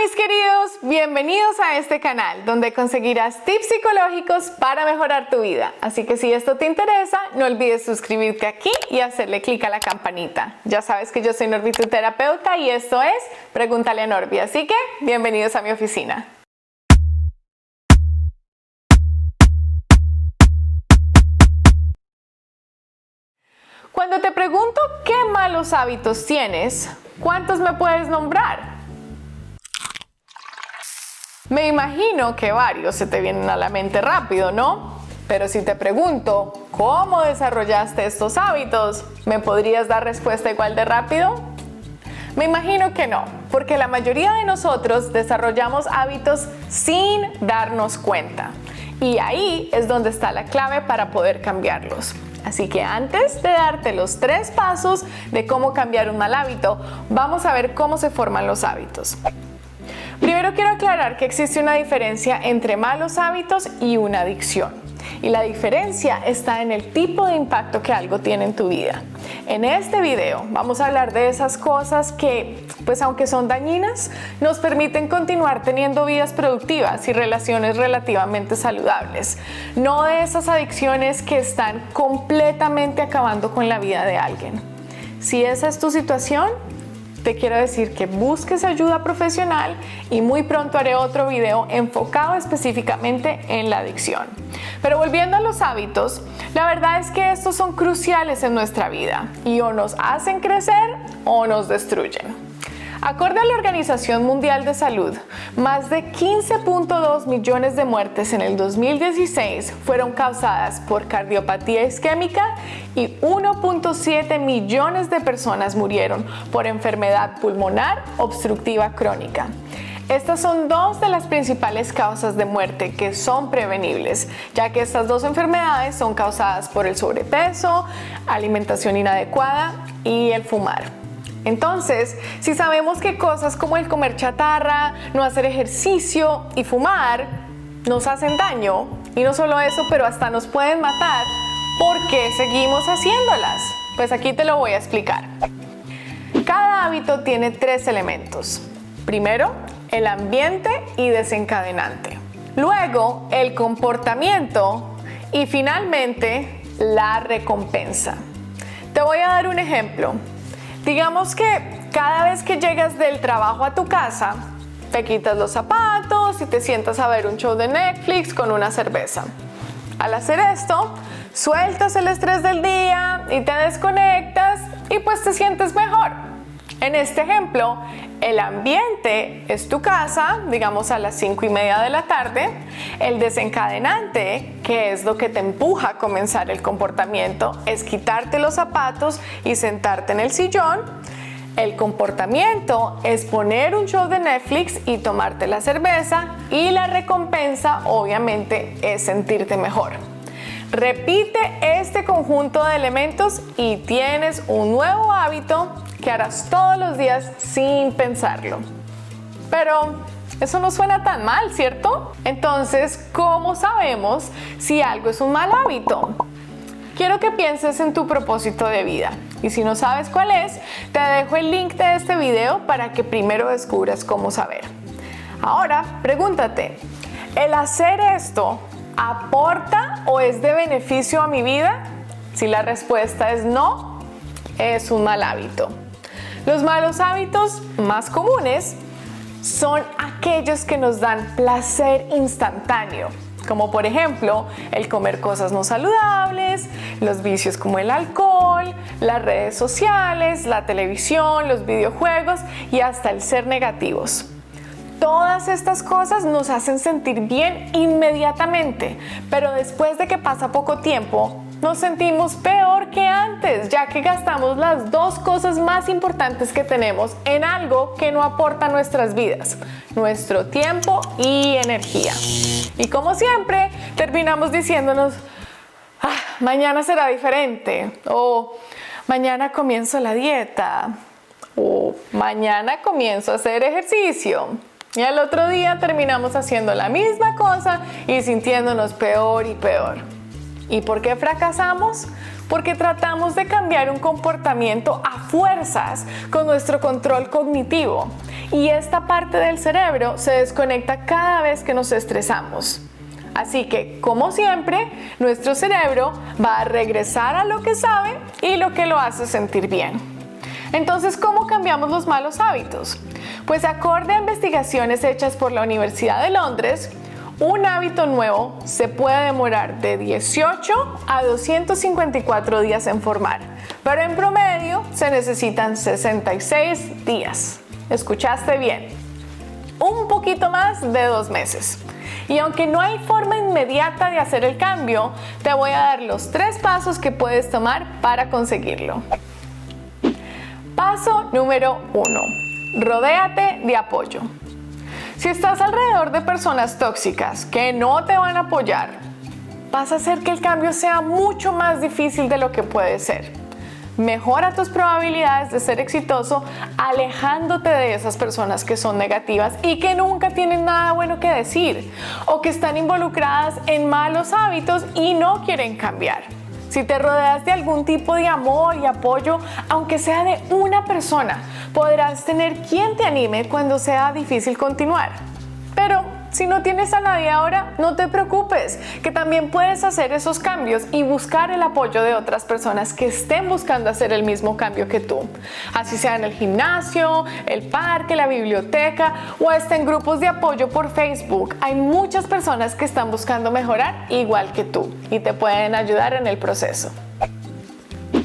mis queridos, bienvenidos a este canal donde conseguirás tips psicológicos para mejorar tu vida. Así que si esto te interesa, no olvides suscribirte aquí y hacerle clic a la campanita. Ya sabes que yo soy Norbituterapeuta y esto es Pregúntale a Norbi, así que bienvenidos a mi oficina. Cuando te pregunto qué malos hábitos tienes, ¿cuántos me puedes nombrar? Me imagino que varios se te vienen a la mente rápido, ¿no? Pero si te pregunto, ¿cómo desarrollaste estos hábitos? ¿Me podrías dar respuesta igual de rápido? Me imagino que no, porque la mayoría de nosotros desarrollamos hábitos sin darnos cuenta. Y ahí es donde está la clave para poder cambiarlos. Así que antes de darte los 3 pasos de cómo cambiar un mal hábito, vamos a ver cómo se forman los hábitos. Primero quiero aclarar que existe una diferencia entre malos hábitos y una adicción. Y la diferencia está en el tipo de impacto que algo tiene en tu vida. En este video vamos a hablar de esas cosas que, pues aunque son dañinas, nos permiten continuar teniendo vidas productivas y relaciones relativamente saludables. No de esas adicciones que están completamente acabando con la vida de alguien. Si esa es tu situación, te quiero decir que busques ayuda profesional y muy pronto haré otro video enfocado específicamente en la adicción. Pero volviendo a los hábitos, la verdad es que estos son cruciales en nuestra vida y o nos hacen crecer o nos destruyen. Acorde a la Organización Mundial de Salud, más de 15.2 millones de muertes en el 2016 fueron causadas por cardiopatía isquémica y 1.7 millones de personas murieron por enfermedad pulmonar obstructiva crónica. Estas son 2 de las principales causas de muerte que son prevenibles, ya que estas 2 enfermedades son causadas por el sobrepeso, alimentación inadecuada y el fumar. Entonces, si sabemos que cosas como el comer chatarra, no hacer ejercicio y fumar nos hacen daño, y no solo eso, pero hasta nos pueden matar, ¿por qué seguimos haciéndolas? Pues aquí te lo voy a explicar. Cada hábito tiene 3 elementos. Primero, el ambiente y desencadenante. Luego, el comportamiento y finalmente, la recompensa. Te voy a dar un ejemplo. Digamos que cada vez que llegas del trabajo a tu casa, te quitas los zapatos y te sientas a ver un show de Netflix con una cerveza. Al hacer esto, sueltas el estrés del día y te desconectas y pues te sientes mejor. En este ejemplo, el ambiente es tu casa, digamos a las 5:30 de la tarde. El desencadenante, que es lo que te empuja a comenzar el comportamiento, es quitarte los zapatos y sentarte en el sillón. El comportamiento es poner un show de Netflix y tomarte la cerveza. Y la recompensa, obviamente, es sentirte mejor. Repite este conjunto de elementos y tienes un nuevo hábito que harás todos los días sin pensarlo. Pero eso no suena tan mal, ¿cierto? Entonces, ¿cómo sabemos si algo es un mal hábito? Quiero que pienses en tu propósito de vida. Y si no sabes cuál es, te dejo el link de este video para que primero descubras cómo saber. Ahora, pregúntate, ¿el hacer esto aporta o es de beneficio a mi vida? Si la respuesta es no, es un mal hábito. Los malos hábitos más comunes son aquellos que nos dan placer instantáneo, como por ejemplo el comer cosas no saludables, los vicios como el alcohol, las redes sociales, la televisión, los videojuegos y hasta el ser negativos. Todas estas cosas nos hacen sentir bien inmediatamente, pero después de que pasa poco tiempo, nos sentimos peor que antes, ya que gastamos las 2 cosas más importantes que tenemos en algo que no aporta a nuestras vidas: nuestro tiempo y energía. Y como siempre, terminamos diciéndonos, mañana será diferente, o mañana comienzo la dieta, o mañana comienzo a hacer ejercicio. Y al otro día terminamos haciendo la misma cosa y sintiéndonos peor y peor. ¿Y por qué fracasamos? porque tratamos de cambiar un comportamiento a fuerzas con nuestro control cognitivo y esta parte del cerebro se desconecta cada vez que nos estresamos. Así que, como siempre, nuestro cerebro va a regresar a lo que sabe y lo que lo hace sentir bien. Entonces, ¿cómo cambiamos los malos hábitos? Pues acorde a investigaciones hechas por la Universidad de Londres, un hábito nuevo se puede demorar de 18 a 254 días en formar, pero en promedio se necesitan 66 días. ¿Escuchaste bien? Un poquito más de 2 meses. Y aunque no hay forma inmediata de hacer el cambio, te voy a dar los 3 pasos que puedes tomar para conseguirlo. Paso número 1. Rodéate de apoyo. Si estás alrededor de personas tóxicas que no te van a apoyar, vas a hacer que el cambio sea mucho más difícil de lo que puede ser. Mejora tus probabilidades de ser exitoso alejándote de esas personas que son negativas y que nunca tienen nada bueno que decir o que están involucradas en malos hábitos y no quieren cambiar. Si te rodeas de algún tipo de amor y apoyo, aunque sea de una persona, podrás tener quien te anime cuando sea difícil continuar. Pero si no tienes a nadie ahora, no te preocupes, que también puedes hacer esos cambios y buscar el apoyo de otras personas que estén buscando hacer el mismo cambio que tú. Así sea en el gimnasio, el parque, la biblioteca o hasta en grupos de apoyo por Facebook. Hay muchas personas que están buscando mejorar igual que tú y te pueden ayudar en el proceso.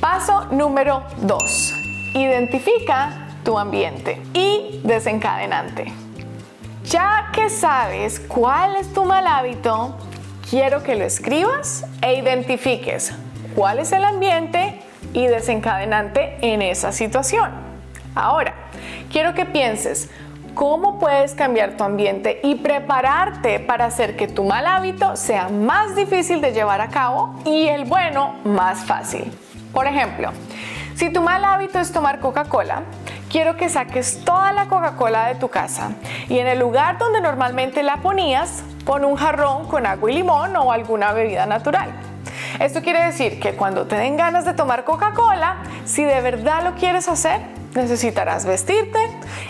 Paso número 2. Identifica tu ambiente y desencadenante. Ya que sabes cuál es tu mal hábito, quiero que lo escribas e identifiques cuál es el ambiente y desencadenante en esa situación. Ahora, quiero que pienses cómo puedes cambiar tu ambiente y prepararte para hacer que tu mal hábito sea más difícil de llevar a cabo y el bueno más fácil. Por ejemplo, si tu mal hábito es tomar Coca-Cola, quiero que saques toda la Coca-Cola de tu casa y en el lugar donde normalmente la ponías, pon un jarrón con agua y limón o alguna bebida natural. Esto quiere decir que cuando te den ganas de tomar Coca-Cola, si de verdad lo quieres hacer, necesitarás vestirte,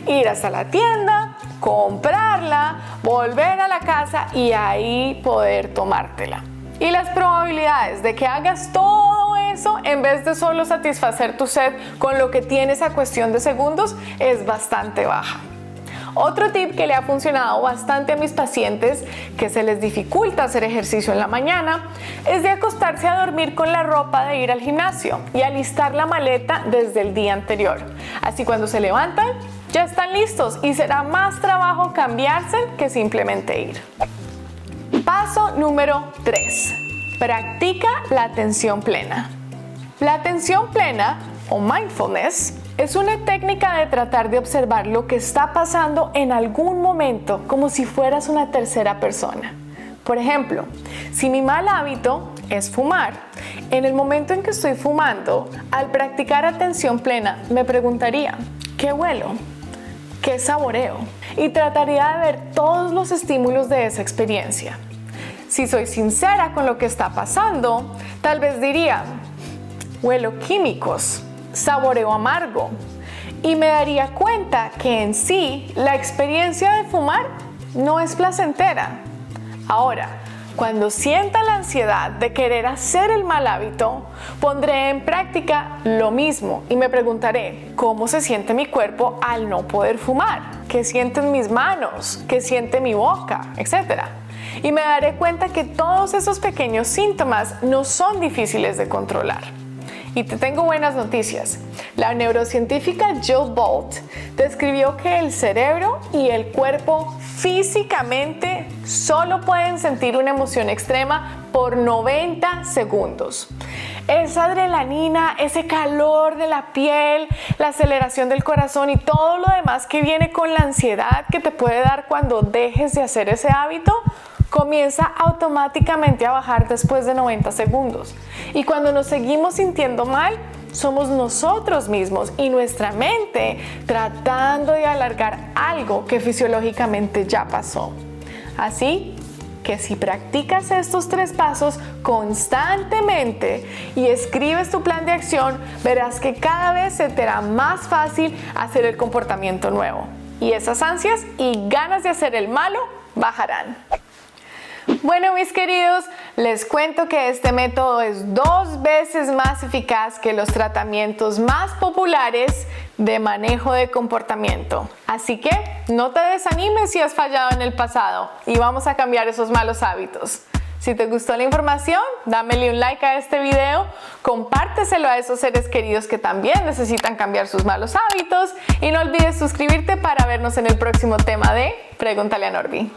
ir hasta la tienda, comprarla, volver a la casa y ahí poder tomártela. Y las probabilidades de que hagas todo eso en vez de solo satisfacer tu sed con lo que tienes a cuestión de segundos es bastante baja. Otro tip que le ha funcionado bastante a mis pacientes que se les dificulta hacer ejercicio en la mañana es de acostarse a dormir con la ropa de ir al gimnasio y alistar la maleta desde el día anterior. Así cuando se levantan ya están listos y será más trabajo cambiarse que simplemente ir. Paso número 3. Practica la atención plena. La atención plena o mindfulness es una técnica de tratar de observar lo que está pasando en algún momento como si fueras una tercera persona. Por ejemplo, si mi mal hábito es fumar, en el momento en que estoy fumando, al practicar atención plena, me preguntaría, ¿qué huelo? ¿Qué saboreo? Y trataría de ver todos los estímulos de esa experiencia. Si soy sincera con lo que está pasando, tal vez diría, huelo químicos, saboreo amargo, y me daría cuenta que en sí la experiencia de fumar no es placentera. Ahora, cuando sienta la ansiedad de querer hacer el mal hábito, pondré en práctica lo mismo y me preguntaré cómo se siente mi cuerpo al no poder fumar, qué sienten mis manos, qué siente mi boca, etc. Y me daré cuenta que todos esos pequeños síntomas no son difíciles de controlar. Y te tengo buenas noticias. La neurocientífica Jill Bolte describió que el cerebro y el cuerpo físicamente solo pueden sentir una emoción extrema por 90 segundos. Esa adrenalina, ese calor de la piel, la aceleración del corazón y todo lo demás que viene con la ansiedad que te puede dar cuando dejes de hacer ese hábito, comienza automáticamente a bajar después de 90 segundos. Y cuando nos seguimos sintiendo mal, somos nosotros mismos y nuestra mente tratando de alargar algo que fisiológicamente ya pasó. Así que si practicas estos 3 pasos constantemente y escribes tu plan de acción, verás que cada vez se te hará más fácil hacer el comportamiento nuevo. Y esas ansias y ganas de hacer el malo bajarán. Bueno, mis queridos, les cuento que este método es 2 veces más eficaz que los tratamientos más populares de manejo de comportamiento. Así que no te desanimes si has fallado en el pasado y vamos a cambiar esos malos hábitos. Si te gustó la información, dámele un like a este video, compárteselo a esos seres queridos que también necesitan cambiar sus malos hábitos y no olvides suscribirte para vernos en el próximo tema de Pregúntale a Norby.